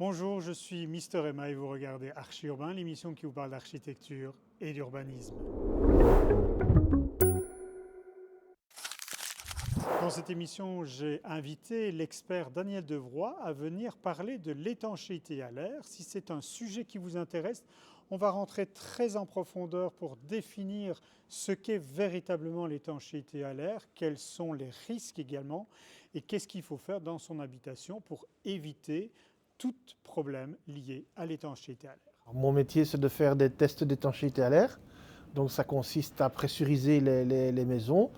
Bonjour, je suis Mister Emma et vous regardez Archi-Urbain, l'émission qui vous parle d'architecture et d'urbanisme. Dans cette émission, j'ai invité l'expert Daniel Devroy à venir parler de l'étanchéité à l'air. Si c'est un sujet qui vous intéresse, on va rentrer très en profondeur pour définir ce qu'est véritablement l'étanchéité à l'air, quels sont les risques également, et qu'est-ce qu'il faut faire dans son habitation pour éviter tout problème lié à l'étanchéité à l'air. Mon métier, c'est de faire des tests d'étanchéité à l'air. Donc ça consiste à pressuriser les maisons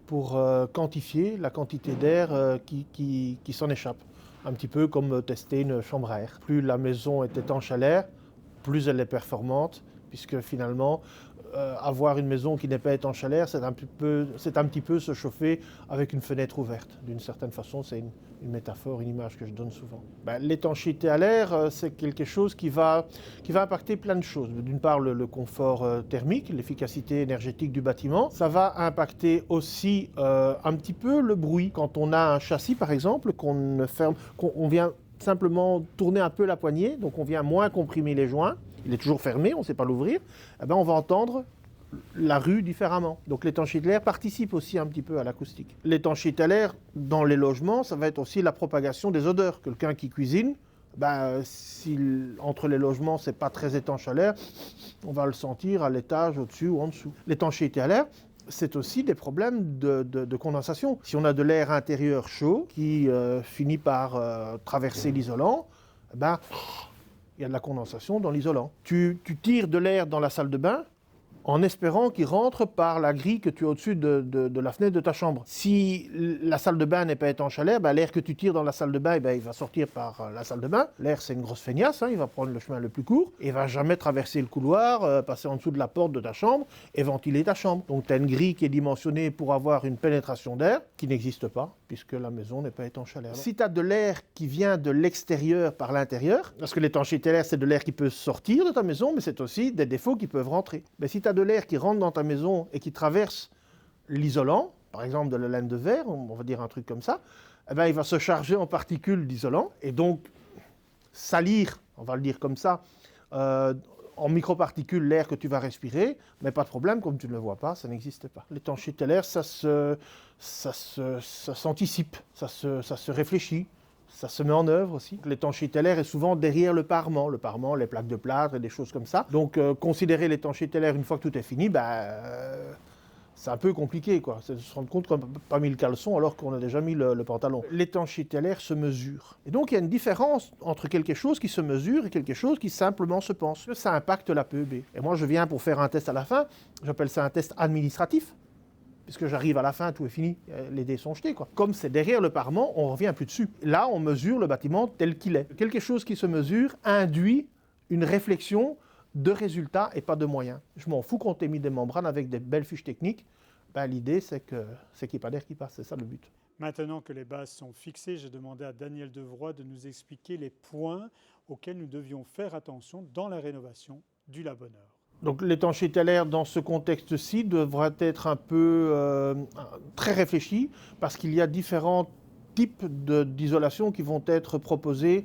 pour quantifier la quantité d'air qui s'en échappe. Un petit peu comme tester une chambre à air. Plus la maison est étanche à l'air, plus elle est performante, puisque finalement, avoir une maison qui n'est pas étanche à l'air, c'est un petit peu se chauffer avec une fenêtre ouverte. D'une certaine façon, c'est une métaphore, une image que je donne souvent. L'étanchéité à l'air, c'est quelque chose qui va impacter plein de choses. D'une part, le confort thermique, l'efficacité énergétique du bâtiment. Ça va impacter aussi un petit peu le bruit. Quand on a un châssis, par exemple, qu'on vient simplement tourner un peu la poignée, donc on vient moins comprimer les joints, il est toujours fermé, on ne sait pas l'ouvrir, on va entendre la rue différemment. Donc l'étanchéité à l'air participe aussi un petit peu à l'acoustique. L'étanchéité à l'air dans les logements, ça va être aussi la propagation des odeurs. Quelqu'un qui cuisine, si entre les logements c'est pas très étanche à l'air, on va le sentir à l'étage au-dessus ou en dessous. L'étanchéité à l'air, c'est aussi des problèmes de condensation. Si on a de l'air intérieur chaud qui finit par traverser l'isolant, il y a de la condensation dans l'isolant. Tu tires de l'air dans la salle de bain en espérant qu'il rentre par la grille que tu as au-dessus de la fenêtre de ta chambre. Si la salle de bain n'est pas étanche à l'air, l'air que tu tires dans la salle de bain, il va sortir par la salle de bain. L'air, c'est une grosse feignasse, il va prendre le chemin le plus court, et il ne va jamais traverser le couloir, passer en dessous de la porte de ta chambre et ventiler ta chambre. Donc tu as une grille qui est dimensionnée pour avoir une pénétration d'air qui n'existe pas, puisque la maison n'est pas étanche à l'air. Si tu as de l'air qui vient de l'extérieur par l'intérieur, parce que l'étanchéité à l'air, c'est de l'air qui peut sortir de ta maison, mais c'est aussi des défauts qui peuvent rentrer. Mais si tu as de l'air qui rentre dans ta maison et qui traverse l'isolant, par exemple de la laine de verre, on va dire un truc comme ça, il va se charger en particules d'isolant et donc salir, on va le dire comme ça, en microparticules l'air que tu vas respirer, mais pas de problème, comme tu ne le vois pas, ça n'existe pas. L'étanchéité à l'air, ça s'anticipe, ça se réfléchit. Ça se met en œuvre aussi. L'étanchéité à l'air est souvent derrière le parement, les plaques de plâtre et des choses comme ça. Donc considérer l'étanchéité à l'air une fois que tout est fini, c'est un peu compliqué, quoi. C'est de se rendre compte qu'on n'a pas mis le caleçon alors qu'on a déjà mis le pantalon. L'étanchéité à l'air se mesure. Et donc il y a une différence entre quelque chose qui se mesure et quelque chose qui simplement se pense. Ça impacte la PEB. Et moi je viens pour faire un test à la fin, j'appelle ça un test administratif. Puisque j'arrive à la fin, tout est fini, les dés sont jetés, quoi. Comme c'est derrière le parement, on ne revient plus dessus. Là, on mesure le bâtiment tel qu'il est. Quelque chose qui se mesure induit une réflexion de résultats et pas de moyens. Je m'en fous qu'on t'ait mis des membranes avec des belles fiches techniques. L'idée, c'est qu'il n'y ait pas d'air qui passe, c'est ça le but. Maintenant que les bases sont fixées, j'ai demandé à Daniel Devroy de nous expliquer les points auxquels nous devions faire attention dans la rénovation du La Bonne Heure. Donc l'étanchéité à l'air dans ce contexte-ci devra être un peu très réfléchi parce qu'il y a différents types d'isolation qui vont être proposés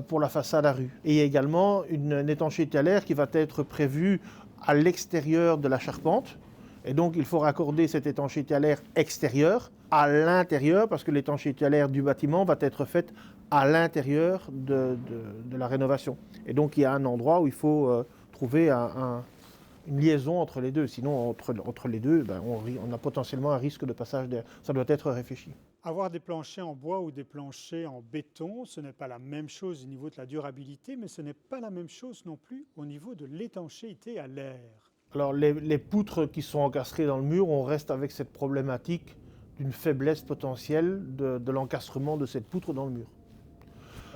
pour la façade à rue. Et il y a également une étanchéité à l'air qui va être prévue à l'extérieur de la charpente. Et donc il faut raccorder cette étanchéité à l'air extérieure à l'intérieur parce que l'étanchéité à l'air du bâtiment va être faite à l'intérieur de la rénovation. Et donc il y a un endroit où il faut trouver une liaison entre les deux. Sinon, entre les deux, on a potentiellement un risque de passage d'air. Ça doit être réfléchi. Avoir des planchers en bois ou des planchers en béton, ce n'est pas la même chose au niveau de la durabilité, mais ce n'est pas la même chose non plus au niveau de l'étanchéité à l'air. Alors, les poutres qui sont encastrées dans le mur, on reste avec cette problématique d'une faiblesse potentielle de l'encastrement de cette poutre dans le mur.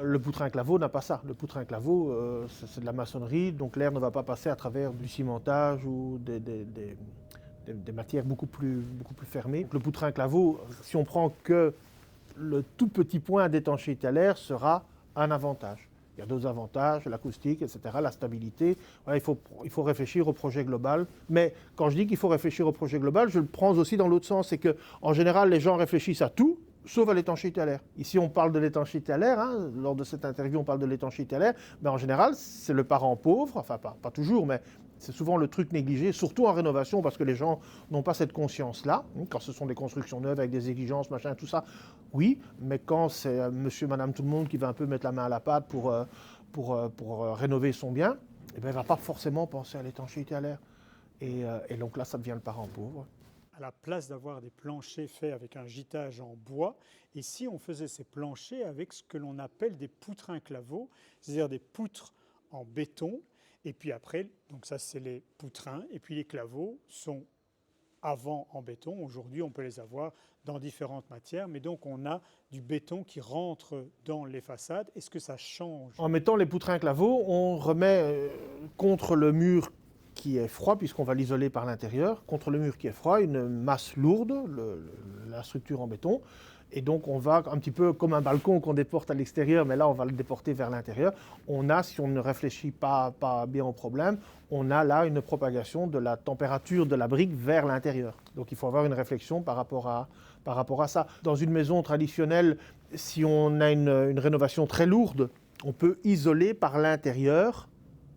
Le poutrin claveau n'a pas ça. Le poutrin claveau, c'est de la maçonnerie, donc l'air ne va pas passer à travers du cimentage ou des matières beaucoup plus fermées. Donc le poutrin claveau, si on prend que le tout petit point d'étanchéité à l'air, sera un avantage. Il y a d'autres avantages, l'acoustique, etc., la stabilité. Voilà, il faut réfléchir au projet global. Mais quand je dis qu'il faut réfléchir au projet global, je le prends aussi dans l'autre sens. C'est qu'en général, les gens réfléchissent à tout, sauf à l'étanchéité à l'air. Ici, on parle de l'étanchéité à l'air, hein. Lors de cette interview, on parle de l'étanchéité à l'air, mais en général, c'est le parent pauvre, enfin pas toujours, mais c'est souvent le truc négligé, surtout en rénovation, parce que les gens n'ont pas cette conscience-là. Quand ce sont des constructions neuves avec des exigences, machin, tout ça, oui, mais quand c'est monsieur, madame, tout le monde qui va un peu mettre la main à la pâte pour rénover son bien, eh ben, il ne va pas forcément penser à l'étanchéité à l'air. Et donc là, ça devient le parent pauvre. À la place d'avoir des planchers faits avec un gîtage en bois, et si on faisait ces planchers avec ce que l'on appelle des poutres inclavots, c'est-à-dire des poutres en béton, et puis après, donc ça c'est les poutrins, et puis les claveaux sont avant en béton. Aujourd'hui, on peut les avoir dans différentes matières, mais donc on a du béton qui rentre dans les façades. Est-ce que ça change? En mettant les poutrins claveaux, on remet contre le mur qui est froid, puisqu'on va l'isoler par l'intérieur, contre le mur qui est froid, une masse lourde, la structure en béton. Et donc on va un petit peu comme un balcon qu'on déporte à l'extérieur, mais là on va le déporter vers l'intérieur. On a, si on ne réfléchit pas bien au problème, on a là une propagation de la température de la brique vers l'intérieur. Donc il faut avoir une réflexion par rapport à ça. Dans une maison traditionnelle, si on a une rénovation très lourde, on peut isoler par l'intérieur,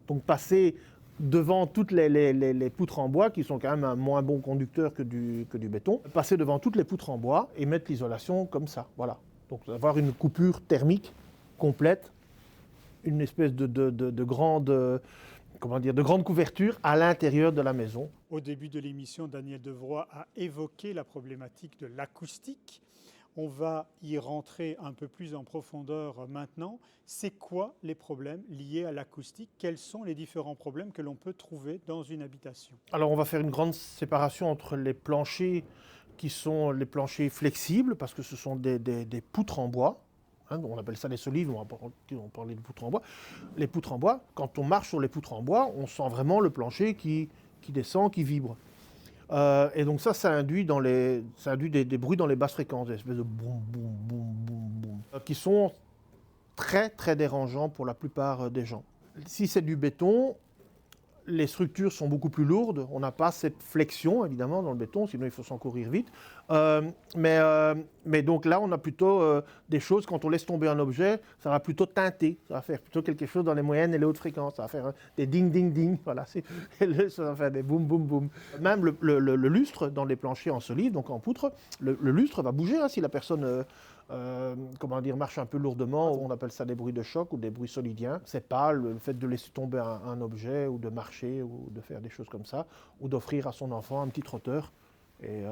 donc passer devant toutes les poutres en bois, qui sont quand même un moins bon conducteur que du béton, passer devant toutes les poutres en bois et mettre l'isolation comme ça, voilà. Donc avoir une coupure thermique complète, une espèce de grande, de grande couverture à l'intérieur de la maison. Au début de l'émission, Daniel Devroy a évoqué la problématique de l'acoustique. On va y rentrer un peu plus en profondeur maintenant. C'est quoi les problèmes liés à l'acoustique? Quels sont les différents problèmes que l'on peut trouver dans une habitation? Alors on va faire une grande séparation entre les planchers qui sont les planchers flexibles, parce que ce sont des poutres en bois. Hein, on appelle ça les solives, on parlait de poutres en bois. Les poutres en bois, quand on marche sur les poutres en bois, on sent vraiment le plancher qui descend, qui vibre. Et donc ça induit des bruits dans les basses fréquences, des espèces de boum, boum, boum, boum, boum, qui sont très, très dérangeants pour la plupart des gens. Si c'est du béton, les structures sont beaucoup plus lourdes, on n'a pas cette flexion évidemment dans le béton, sinon il faut s'en courir vite. Mais donc là on a plutôt des choses, quand on laisse tomber un objet, ça va plutôt teinter, ça va faire plutôt quelque chose dans les moyennes et les hautes fréquences, ça va faire des ding ding ding, voilà, ça va faire des boum boum boum. Même le lustre dans les planchers en solive, donc en poutre, le lustre va bouger hein, si la personne marche un peu lourdement. On appelle ça des bruits de choc ou des bruits solidiens. C'est pas le fait de laisser tomber un objet ou de marcher ou de faire des choses comme ça, ou d'offrir à son enfant un petit trotteur. Et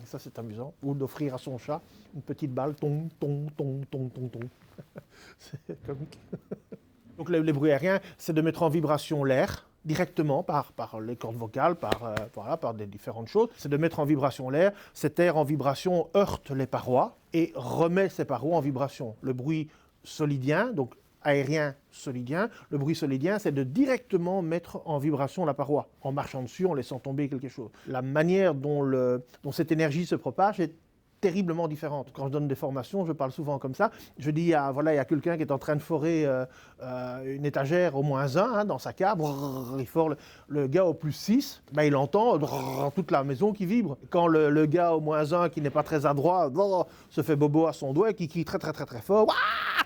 ça c'est amusant. Ou d'offrir à son chat une petite balle, ton, ton, ton, ton, ton, ton. C'est comique. Donc les bruits aériens, c'est de mettre en vibration l'air directement par les cordes vocales, par des différentes choses. C'est de mettre en vibration l'air. Cet air en vibration heurte les parois et remet ces parois en vibration. Le bruit solidien, donc aérien solidien, le bruit solidien, c'est de directement mettre en vibration la paroi, en marchant dessus, en laissant tomber quelque chose. La manière dont cette énergie se propage est terriblement différente. Quand je donne des formations, je parle souvent comme ça. Je dis, il y a quelqu'un qui est en train de forer une étagère au -1 hein, dans sa cave. Il fore le gars au +6, ben, il entend toute la maison qui vibre. Quand le gars au -1 qui n'est pas très adroit se fait bobo à son doigt et qui crie très très très très fort,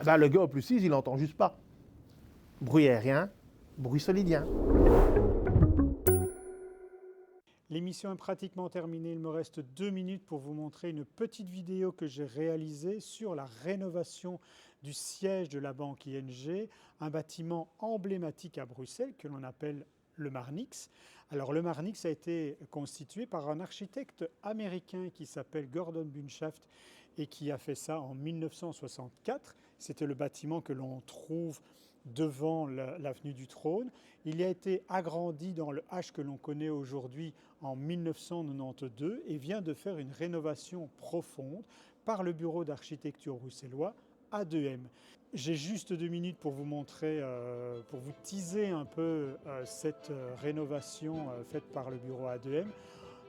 ben, le gars au +6, il n'entend juste pas. Bruit aérien, bruit solidien. L'émission est pratiquement terminée, il me reste 2 minutes pour vous montrer une petite vidéo que j'ai réalisée sur la rénovation du siège de la banque ING, un bâtiment emblématique à Bruxelles que l'on appelle le Marnix. Alors le Marnix a été constitué par un architecte américain qui s'appelle Gordon Bunshaft et qui a fait ça en 1964. C'était le bâtiment que l'on trouve devant l'avenue du Trône. Il a été agrandi dans le H que l'on connaît aujourd'hui en 1992 et vient de faire une rénovation profonde par le bureau d'architecture bruxellois A2M. J'ai juste 2 minutes pour vous montrer, pour vous teaser un peu cette rénovation faite par le bureau A2M.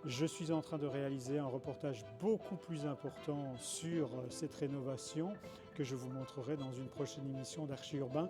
Je suis en train de réaliser un reportage beaucoup plus important sur cette rénovation que je vous montrerai dans une prochaine émission d'Archi Urbain.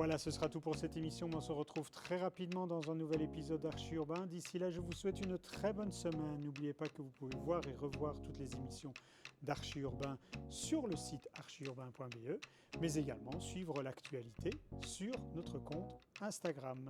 Voilà, ce sera tout pour cette émission. On se retrouve très rapidement dans un nouvel épisode d'Archi Urbain. D'ici là, je vous souhaite une très bonne semaine. N'oubliez pas que vous pouvez voir et revoir toutes les émissions d'Archi Urbain sur le site archiurbain.be, mais également suivre l'actualité sur notre compte Instagram.